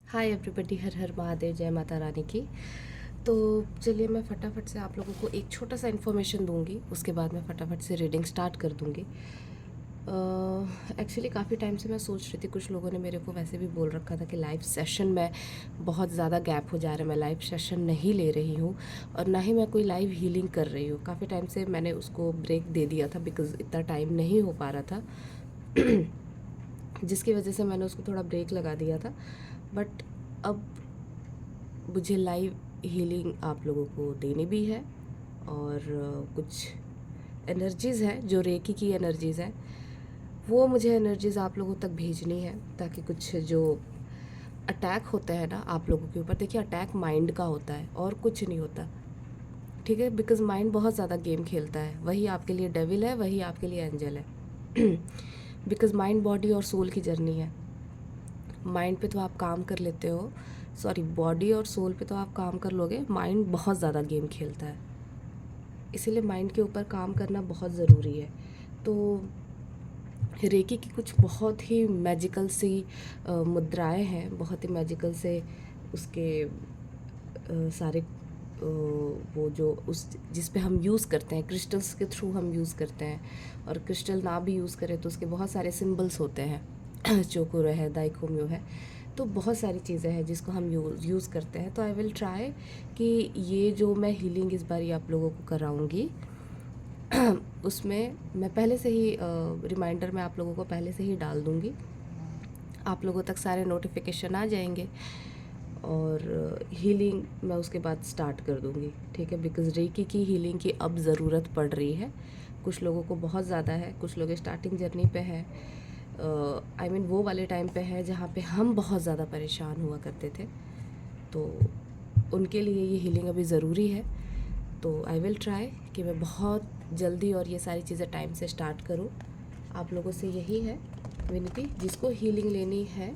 Hi everybody, हर हर महादेव, जय माता रानी की। तो चलिए मैं फटाफट से आप लोगों को एक छोटा सा इन्फॉर्मेशन दूंगी, उसके बाद मैं फटाफट से रीडिंग स्टार्ट कर दूंगी। एक्चुअली काफ़ी टाइम से मैं सोच रही थी, कुछ लोगों ने मेरे को वैसे भी बोल रखा था कि लाइव सेशन में बहुत ज़्यादा गैप हो जा रहा है, मैं लाइव सेशन नहीं ले रही हूँ और ना ही मैं कोई लाइव हीलिंग कर रही हूँ। काफ़ी टाइम से मैंने उसको ब्रेक दे दिया था बिकॉज़ इतना टाइम नहीं हो पा रहा था जिसकी वजह से मैंने उसको थोड़ा ब्रेक लगा दिया था। बट अब मुझे लाइव हीलिंग आप लोगों को देनी भी है और कुछ एनर्जीज़ हैं जो रेकी की एनर्जीज़ हैं, वो मुझे एनर्जीज़ आप लोगों तक भेजनी है ताकि कुछ जो अटैक होते हैं ना आप लोगों के ऊपर, देखिए अटैक माइंड का होता है और कुछ नहीं होता, ठीक है। बिकॉज़ माइंड बहुत ज़्यादा गेम खेलता है, वही आपके लिए डेविल है, वही आपके लिए एंजल है बिकॉज़ माइंड बॉडी और सोल की जर्नी है। माइंड पे तो आप काम कर लेते हो, सॉरी बॉडी और सोल पे तो आप काम कर लोगे, माइंड बहुत ज़्यादा गेम खेलता है, इसीलिए माइंड के ऊपर काम करना बहुत ज़रूरी है। तो रेकी की कुछ बहुत ही मैजिकल सी मुद्राएं हैं, बहुत ही मैजिकल से उसके सारे वो जो उस जिस पे हम यूज़ करते हैं, क्रिस्टल्स के थ्रू हम यूज़ करते हैं, और क्रिस्टल ना भी यूज़ करें तो उसके बहुत सारे सिंबल्स होते हैं चोकुरो है, दाइकोम्यो है, तो बहुत सारी चीज़ें हैं जिसको हम यूज़ करते हैं। तो आई विल ट्राई कि ये जो मैं हीलिंग इस बार आप लोगों को कराऊंगी उसमें मैं पहले से ही रिमाइंडर में आप लोगों को पहले से ही डाल दूंगी, आप लोगों तक सारे नोटिफिकेशन आ जाएंगे और हीलिंग मैं उसके बाद स्टार्ट कर दूंगी, ठीक है। बिकॉज़ रेकी की हीलिंग की अब ज़रूरत पड़ रही है, कुछ लोगों को बहुत ज़्यादा है, कुछ लोग स्टार्टिंग जर्नी पे है, आई मीन वो वाले टाइम पे है जहाँ पे हम बहुत ज़्यादा परेशान हुआ करते थे, तो उनके लिए ये हीलिंग अभी ज़रूरी है। तो आई विल ट्राई कि मैं बहुत जल्दी और ये सारी चीज़ें टाइम से स्टार्ट करूँ। आप लोगों से यही है विनती, जिसको हीलिंग लेनी है,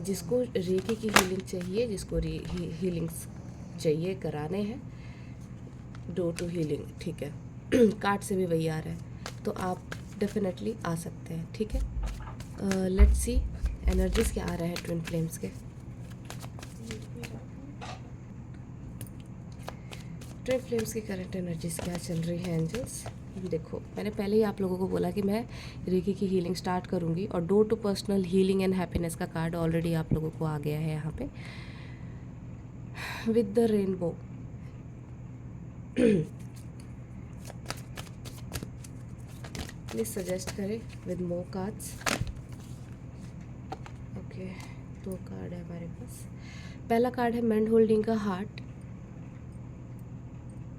जिसको रेकी की हीलिंग चाहिए, जिसको हीलिंग्स चाहिए कराने हैं, डो टू हीलिंग, ठीक है कार्ड से भी वही आ रहा है, तो आप डेफिनेटली आ सकते हैं, ठीक है। लेट्स सी एनर्जीज क्या आ रहे हैं ट्विन फ्लेम्स के। ट्विन फ्लेम्स की करंट एनर्जीज क्या चल रही है एंजल्स। देखो मैंने पहले ही आप लोगों को बोला कि मैं रेकी की हीलिंग स्टार्ट करूंगी, और door to personal healing and happiness का कार्ड ऑलरेडी आप लोगों को आ गया है यहाँ पे with the rainbow please suggest करें विद मोर कार्ड्स। ओके, दो कार्ड है हमारे पास। पहला कार्ड है मैन होल्डिंग का हार्ट,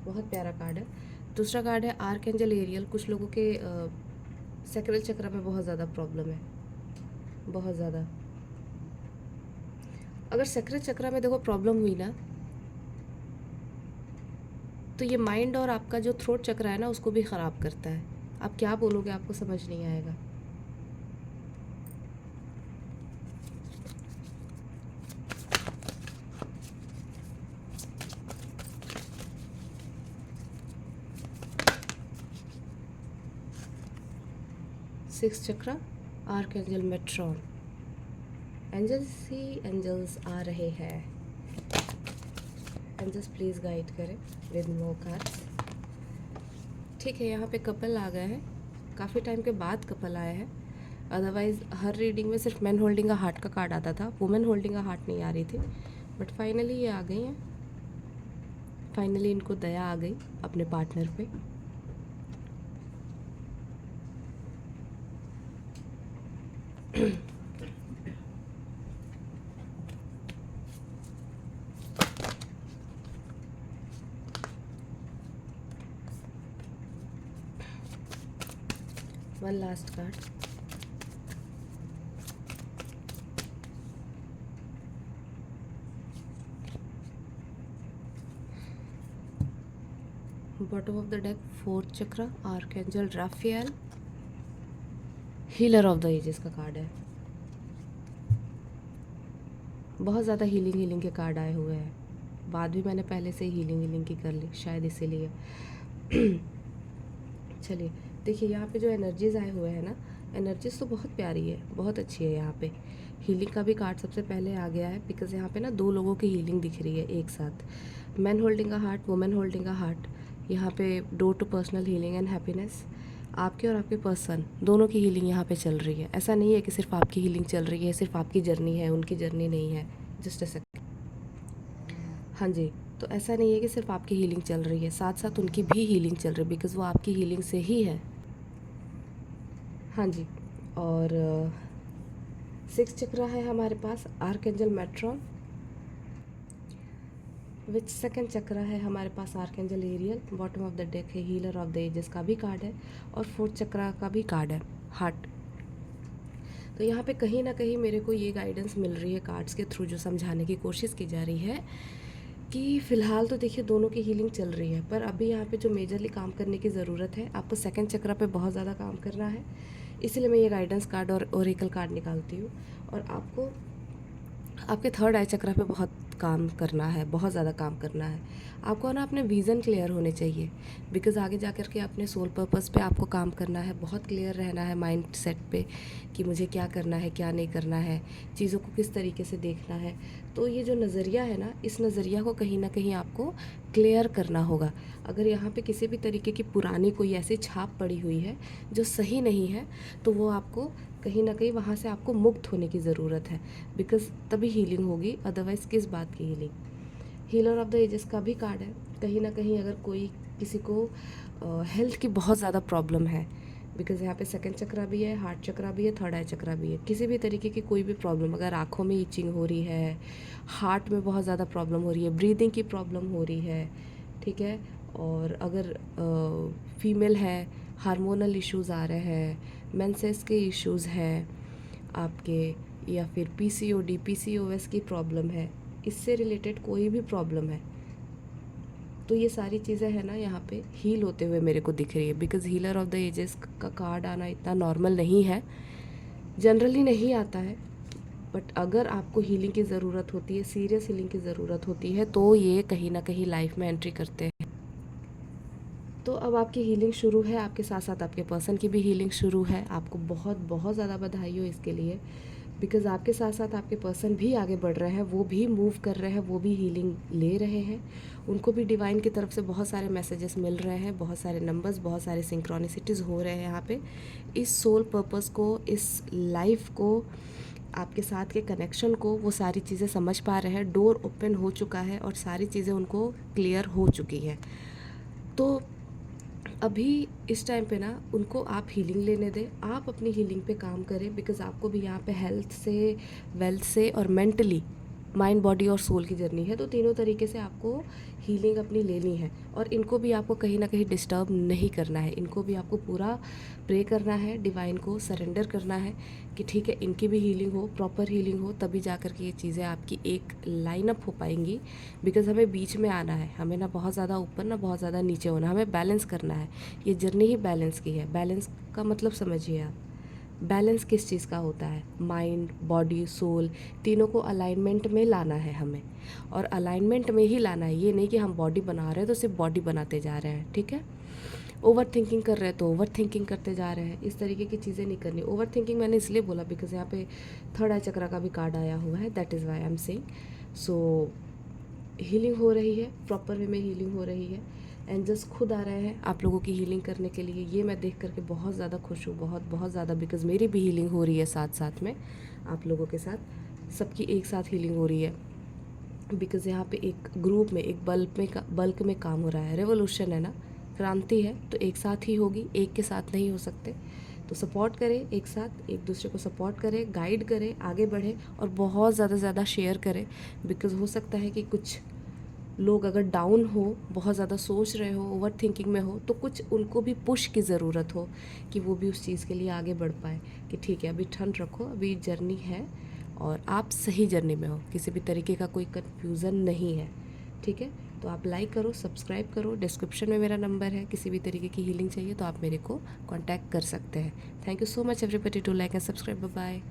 बहुत प्यारा कार्ड है। दूसरा कार्ड है आर्कएंजल एरियल। कुछ लोगों के सैक्रल चक्र में बहुत ज़्यादा प्रॉब्लम है, बहुत ज़्यादा। अगर सैक्रल चक्र में देखो प्रॉब्लम हुई ना, तो ये माइंड और आपका जो थ्रोट चक्र है ना उसको भी ख़राब करता है। आप क्या बोलोगे आपको समझ नहीं आएगा। सिक्स चक्र, आर्कएंजल मेट्रॉन। एंजल्स ही एंजल्स आ रहे हैं, एंजल्स प्लीज़ गाइड करें विद नो कार्ड्स, ठीक है। यहाँ पे कपल आ गए हैं, काफ़ी टाइम के बाद कपल आए हैं। अदरवाइज़ हर रीडिंग में सिर्फ मैन होल्डिंग का हार्ट का कार्ड आता था, वुमेन होल्डिंग का हार्ट नहीं आ रही थी, बट फाइनली ये आ गई हैं। फाइनली इनको दया आ गई अपने पार्टनर पे। One last card, bottom of the deck fourth chakra, archangel Raphael, healer of the ages का कार्ड है। बहुत ज़्यादा हीलिंग के कार्ड आए हुए हैं, बाद भी मैंने पहले से हीलिंग की कर ली शायद इसीलिए चलिए देखिए यहाँ पे जो एनर्जीज़ आए हुए हैं ना, एनर्जीज़ तो बहुत प्यारी है, बहुत अच्छी है। यहाँ पे हीलिंग का भी कार्ड सबसे पहले आ गया है, बिकॉज यहाँ पे ना 2 लोगों की हीलिंग दिख रही है एक साथ। Man holding a heart, woman holding a heart. यहाँ पे door to personal healing and happiness. आपके और आपके पर्सन दोनों की हीलिंग यहाँ पे चल रही है। ऐसा नहीं है कि सिर्फ आपकी हीलिंग चल रही है, सिर्फ आपकी जर्नी है, उनकी जर्नी नहीं है। Just a second. हाँ जी, तो ऐसा नहीं है कि सिर्फ आपकी हीलिंग चल रही है, साथ साथ उनकी भी हीलिंग चल रही है, बिकॉज़ वो आपकी हीलिंग से ही है। हाँ जी। और 6 चक्रा है हमारे पास, आर्कएंजल मेट्रॉन। विच सेकंड चक्रा है हमारे पास, archangel Ariel. Bottom of the deck है हीलर ऑफ द एजेस का भी कार्ड है, और 4th चक्रा का भी कार्ड है, हार्ट। तो यहाँ पे कहीं ना कहीं मेरे को ये गाइडेंस मिल रही है कार्ड्स के थ्रू, जो समझाने की कोशिश की जा रही है कि फ़िलहाल तो देखिए दोनों की हीलिंग चल रही है, पर अभी यहाँ पे जो मेजरली काम करने की ज़रूरत है, आपको सेकंड चक्रा पे बहुत ज़्यादा काम करना है। इसीलिए मैं ये गाइडेंस कार्ड और ओरेकल कार्ड निकालती हूँ। और आपको आपके थर्ड आई चक्रा पे बहुत काम करना है, बहुत ज़्यादा काम करना है। आपको ना अपने विज़न क्लियर होने चाहिए, बिकॉज़ आगे जा कर के अपने सोल पर्पस पे आपको काम करना है, बहुत क्लियर रहना है माइंड सेट पे कि मुझे क्या करना है, क्या नहीं करना है, चीज़ों को किस तरीके से देखना है। तो ये जो नज़रिया है ना, इस नज़रिया को कहीं ना कहीं आपको क्लियर करना होगा। अगर यहाँ पे किसी भी तरीके की पुरानी कोई ऐसी छाप पड़ी हुई है जो सही नहीं है, तो वो आपको कहीं ना कहीं वहाँ से आपको मुक्त होने की ज़रूरत है, बिकॉज़ तभी हीलिंग होगी, अदरवाइज़ किस बात की healing. Healer of the ages का भी कार्ड है। कहीं ना कहीं अगर कोई किसी को हेल्थ की बहुत ज़्यादा प्रॉब्लम है, बिकॉज़ यहाँ पे सेकंड चक्रा भी है, हार्ट चक्रा भी है, थर्ड आई चक्रा भी है, किसी भी तरीके की कोई भी प्रॉब्लम, अगर आँखों में ईचिंग हो रही है, हार्ट में बहुत ज़्यादा प्रॉब्लम हो रही है, ब्रीदिंग की प्रॉब्लम हो रही है, ठीक है, और अगर फीमेल है, हार्मोनल इश्यूज़ आ रहे हैं, मेंसेस के इश्यूज़ हैं आपके, या फिर पीसीओडी पीसीओएस की प्रॉब्लम है, इससे रिलेटेड कोई भी प्रॉब्लम है, तो ये सारी चीज़ें हैं ना यहाँ पे हील होते हुए मेरे को दिख रही है। Because healer of the ages का कार्ड आना इतना नॉर्मल नहीं है, जनरली नहीं आता है, बट अगर आपको हीलिंग की ज़रूरत होती है, सीरियस हीलिंग की ज़रूरत होती है, तो ये कहीं ना कहीं लाइफ में एंट्री करते हैं। तो अब आपकी हीलिंग शुरू है, आपके साथ साथ आपके पर्सन की भी हीलिंग शुरू है। आपको बहुत बहुत ज़्यादा बधाई हो इसके लिए, बिकॉज़ आपके साथ साथ आपके पर्सन भी आगे बढ़ रहे हैं, वो भी मूव कर रहे हैं, वो भी हीलिंग ले रहे हैं। उनको भी डिवाइन की तरफ से बहुत सारे मैसेजेस मिल रहे हैं, बहुत सारे नंबर्स, बहुत सारे सिंक्रोनिसिटीज़ हो रहे हैं यहाँ पे। इस सोल पर्पस को, इस लाइफ को, आपके साथ के कनेक्शन को, वो सारी चीज़ें समझ पा रहे हैं। डोर ओपन हो चुका है और सारी चीज़ें उनको क्लियर हो चुकी है। तो अभी इस टाइम पे ना उनको आप हीलिंग लेने दें, आप अपनी हीलिंग पे काम करें, बिकॉज़ आपको भी यहाँ पे हेल्थ से, वेल्थ से और मेंटली, माइंड बॉडी और सोल की जर्नी है, तो तीनों तरीके से आपको हीलिंग अपनी लेनी है। और इनको भी आपको कहीं ना कहीं डिस्टर्ब नहीं करना है, इनको भी आपको पूरा प्रे करना है, डिवाइन को सरेंडर करना है कि ठीक है, इनकी भी हीलिंग हो, प्रॉपर हीलिंग हो, तभी जा कर के ये चीज़ें आपकी एक लाइन अप हो पाएंगी। बिकॉज़ हमें बीच में आना है, हमें ना बहुत ज़्यादा ऊपर ना बहुत ज़्यादा नीचे होना, हमें बैलेंस करना है। ये जर्नी ही बैलेंस की है। बैलेंस का मतलब समझिए आप, बैलेंस किस चीज़ का होता है, माइंड बॉडी सोल तीनों को अलाइनमेंट में लाना है हमें, और अलाइनमेंट में ही लाना है। ये नहीं कि हम बॉडी बना रहे हैं तो सिर्फ बॉडी बनाते जा रहे हैं, ठीक है, ओवर थिंकिंग कर रहे हैं तो ओवर थिंकिंग करते जा रहे हैं, इस तरीके की चीज़ें नहीं करनी। ओवर थिंकिंग मैंने इसलिए बोला बिकॉज यहाँ पे थर्ड आई चक्रा का भी कार्ड आया हुआ है, that is why I am saying. So healing हो रही है, प्रॉपर वे में हीलिंग हो रही है, एंजल्स खुद आ रहे हैं आप लोगों की हीलिंग करने के लिए। ये मैं देख करके बहुत ज़्यादा खुश हूँ, बहुत बहुत ज़्यादा, बिकॉज़ मेरी भी हीलिंग हो रही है साथ साथ में, आप लोगों के साथ सबकी एक साथ हीलिंग हो रही है। बिकॉज़ यहाँ पे एक ग्रुप में, एक बल्क में काम हो रहा है, रेवोल्यूशन है ना, क्रांति है, तो एक साथ ही होगी, एक के साथ नहीं हो सकते। तो सपोर्ट करें, एक साथ एक दूसरे को सपोर्ट करें, गाइड करें, आगे बढ़ें, और बहुत ज़्यादा शेयर करें। बिकॉज़ हो सकता है कि कुछ लोग अगर डाउन हो, बहुत ज़्यादा सोच रहे हो, ओवर थिंकिंग में हो, तो कुछ उनको भी पुश की ज़रूरत हो कि वो भी उस चीज़ के लिए आगे बढ़ पाए कि ठीक है, अभी ठंड रखो, अभी जर्नी है और आप सही जर्नी में हो, किसी भी तरीके का कोई कन्फ्यूज़न नहीं है, ठीक है। तो आप लाइक करो, सब्सक्राइब करो, डिस्क्रिप्शन में मेरा नंबर है, किसी भी तरीके की हीलिंग चाहिए तो आप मेरे को कॉन्टैक्ट कर सकते हैं। Thank you so much everybody to like and subscribe, bye bye.